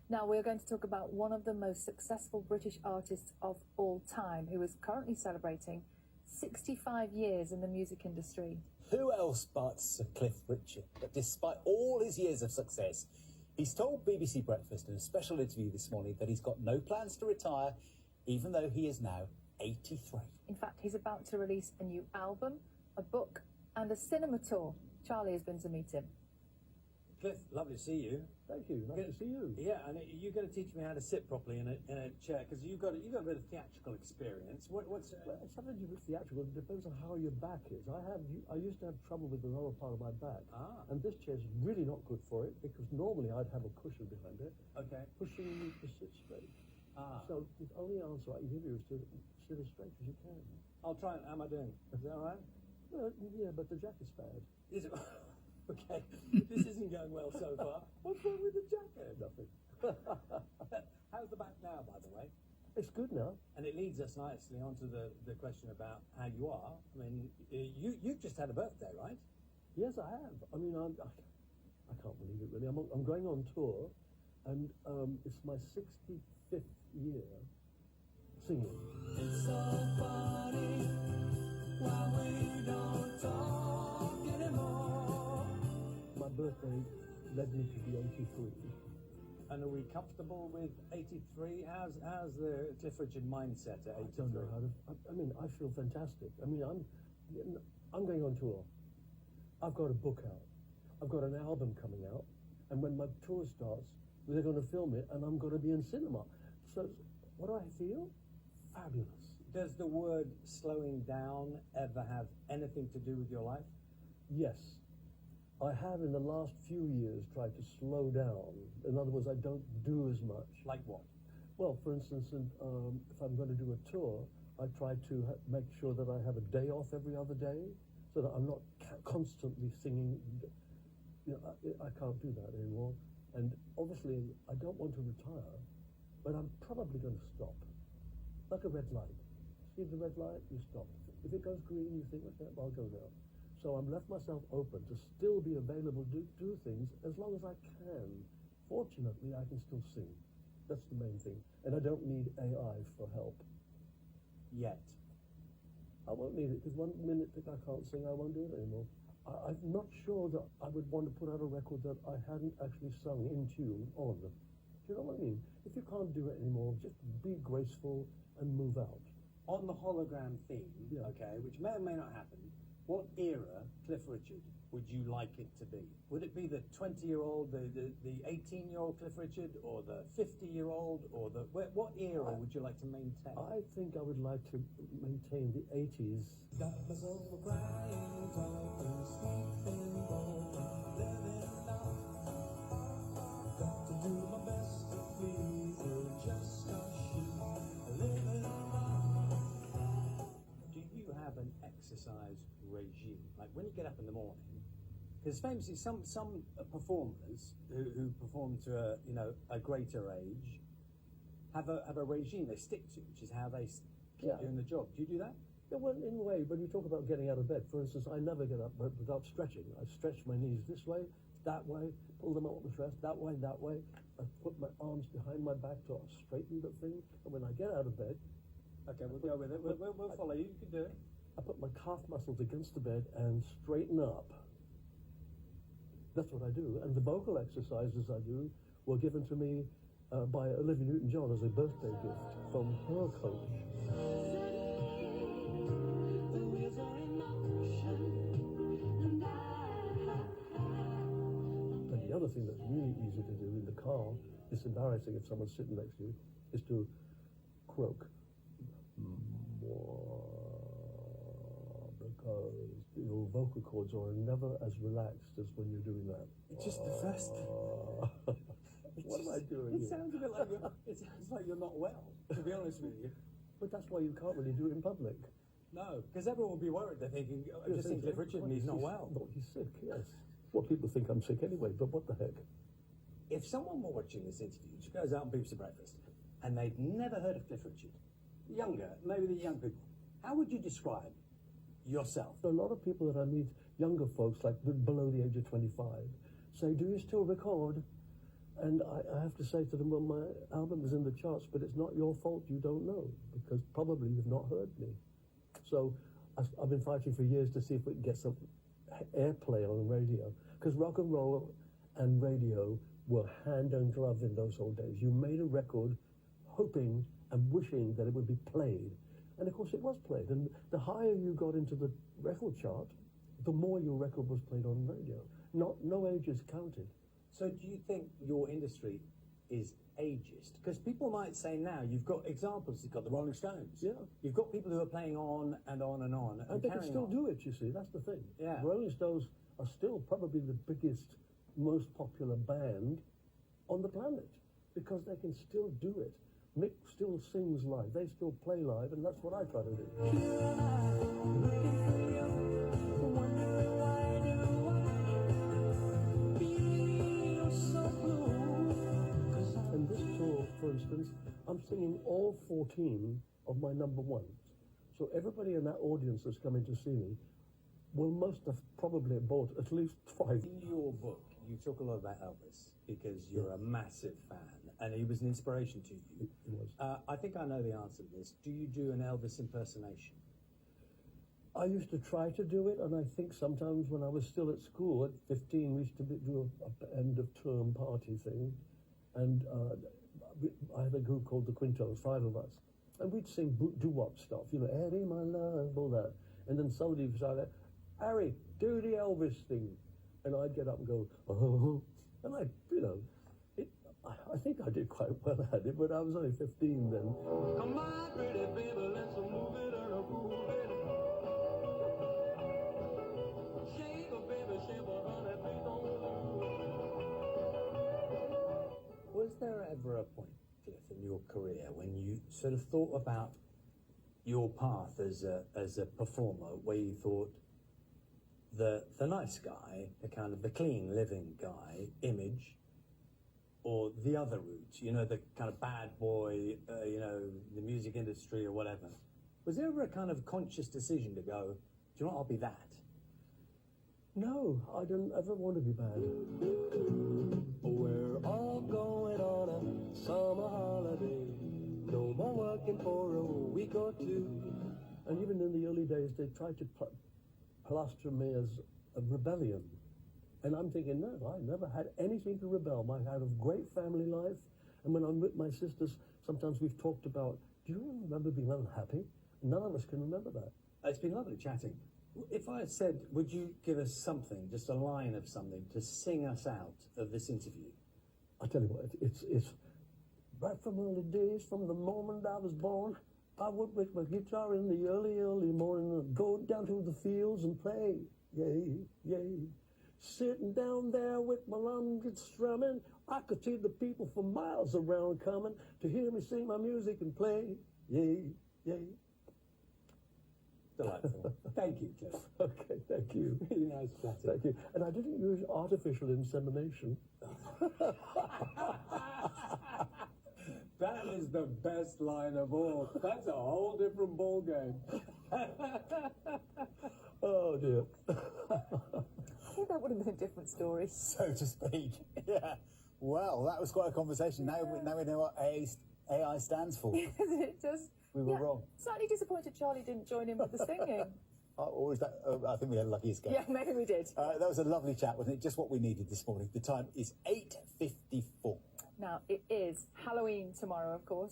Now we're going to talk about one of the most successful British artists of all time, who is currently celebrating 65 years in the music industry. Who else but Sir Cliff Richard? But despite all his years of success, he's told BBC Breakfast in a special interview this morning that he's got no plans to retire, even though he is now 83. In fact, he's about to release a new album, a book, and a cinema tour. Charlie has been to meet him. Cliff, lovely to see you. Thank you. Nice to see you. Yeah, and you're going to teach me how to sit properly in a chair, because you've got a bit of theatrical experience. What's Well, it's something to do with theatrical. It depends on how your back is. I used to have trouble with the lower part of my back, and this chair's really not good for it, because normally I'd have a cushion behind it, pushing me to sit straight. So the only answer I can give you is to sit as straight as you can. I'll try. How am I doing? Is that all right? Yeah, but the jacket's bad. Is it? Okay, this isn't going well so far. What's wrong with the jacket? Nothing. How's the back now, by the way? It's good now. And it leads us nicely onto the question about how you are. I mean, you've just had a birthday, right? Yes, I have. I mean, I can't believe it, really. I'm going on tour, and it's my 65th year singing. It's so funny why we don't talk anymore. My birthday led me to be 83. And are we comfortable with 83? How's the Cliff Richard mindset at 83? I don't know how to. I mean, I feel fantastic. I mean, I'm going on tour. I've got a book out. I've got an album coming out, and when my tour starts, they're going to film it, and I'm going to be in cinema. So, what do I feel? Fabulous. Does the word slowing down ever have anything to do with your life? Yes. I have in the last few years tried to slow down. In other words, I don't do as much. Like what? Well, for instance, if I'm going to do a tour, I try to make sure that I have a day off every other day, so that I'm not constantly singing. You know, I can't do that anymore. And obviously, I don't want to retire, but I'm probably going to stop. Like a red light. See the red light, you stop. If it goes green, you think, okay, well, I'll go now. So I'm left myself open to still be available to do things as long as I can. Fortunately, I can still sing. That's the main thing. And I don't need AI for help. Yet. I won't need it, because one minute that I can't sing, I won't do it anymore. I'm not sure that I would want to put out a record that I hadn't actually sung in tune on. Do you know what I mean? If you can't do it anymore, just be graceful and move out. On the hologram theme, okay, which may or may not happen, what era, Cliff Richard, would you like it to be? Would it be the 20-year-old, the 18-year-old Cliff Richard, or the 50-year-old, or what era would you like to maintain? I think I would like to maintain the 80s. Got myself a crying, talking, sleeping, walking, living life. Got to do my best to please her, just 'cause she's living life. Do you have an exercise regime? Like when you get up in the morning, because famously some performers who perform to a greater age have a regime they stick to, which is how they keep doing the job. Do you do that? Yeah, well, in a way, when you talk about getting out of bed, for instance, I never get up without stretching. I stretch my knees this way, that way, pull them out with the rest, that way. I put my arms behind my back to straighten the thing, and when I get out of bed, okay, we'll go with it. We'll follow you. You can do it. I put my calf muscles against the bed and straighten up. That's what I do. And the vocal exercises I do were given to me by Olivia Newton-John as a birthday gift from her coach. And the other thing that's really easy to do in the car, it's embarrassing if someone's sitting next to you, is to croak. Because your vocal cords are never as relaxed as when you're doing that. It's just the first. What am I doing? It sounds a bit like you're not well, to be honest with you. But that's why you can't really do it in public. No, because everyone will be worried. They're thinking, I've just seen Cliff Richard and he's not well. No, he's sick, yes. Well, people think I'm sick anyway, but what the heck? If someone were watching this interview, which goes out on BBC Breakfast, and they'd never heard of Cliff Richard, younger, maybe the young people, how would you describe yourself? A lot of people that I meet, younger folks, like below the age of 25, say, do you still record? And I have to say to them, well, my album is in the charts, but it's not your fault you don't know, because probably you've not heard me. So I've been fighting for years to see if we can get some airplay on radio, because rock and roll and radio were hand and glove in those old days. You made a record hoping and wishing that it would be played. And of course it was played. And the higher you got into the record chart, the more your record was played on radio. No age is counted. So do you think your industry is ageist? Because people might say now, you've got examples, you've got the Rolling Stones. Yeah. You've got people who are playing on and on and on. And they can carrying still on. do it, you see, that's the thing. Yeah. Rolling Stones are still probably the biggest, most popular band on the planet, because they can still do it. Mick still sings live, they still play live, and that's what I try to do. And this tour, for instance, I'm singing all 14 of my number ones. So everybody in that audience that's coming to see me will most have probably bought at least 5. In your book, you talk a lot about Elvis because you're a massive fan, and he was an inspiration to you. It was. I think I know the answer to this. Do you do an Elvis impersonation? I used to try to do it, and I think sometimes when I was still at school, at 15, we used to do a end-of-term party thing, and I had a group called the Quintos, 5 of us, and we'd sing doo-wop stuff, you know, Eddie, my love, all that, and then somebody would say, Harry, do the Elvis thing, and I'd get up and go, oh, and I think I did quite well at it, but I was only 15 then. Come on, pretty baby, let's move it and move it. Shake a baby, shake a honey, please don't lose. Was there ever a point, Cliff, in your career when you sort of thought about your path as a performer, where you thought the nice guy, the clean living guy image, or the other route, you know, the kind of bad boy, you know, the music industry or whatever? Was there ever a kind of conscious decision to go, do you know what, I'll be that? No, I didn't ever want to be bad. We're all going on a summer holiday. No more working for a week or two. And even in the early days, they tried to plaster me as a rebellion. And I'm thinking, no, I never had anything to rebel. I had a great family life. And when I'm with my sisters, sometimes we've talked about, do you remember being unhappy? None of us can remember that. It's been lovely chatting. If I said, would you give us something, just a line of something, to sing us out of this interview? I tell you what, it's right from early days, from the moment I was born, I would with my guitar in the early morning and go down to the fields and play. Yay, yay. Sitting down there with my lungs strumming, I could see the people for miles around coming to hear me sing my music and play. Yay, yay. Delightful. Thank you, Cliff. Okay, thank you. Really nice chatting. Thank you. And I didn't use artificial insemination. That is the best line of all. That's a whole different ball game. Oh dear. I think that would have been a different story. So to speak. Yeah. Well, that was quite a conversation. Now we know what AI stands for. Isn't it just? We were wrong. Slightly disappointed Charlie didn't join in with the singing. Or is that? I think we had a lucky escape. Yeah, maybe we did. That was a lovely chat, wasn't it? Just what we needed this morning. The time is 8:54. Now, it is Halloween tomorrow, of course.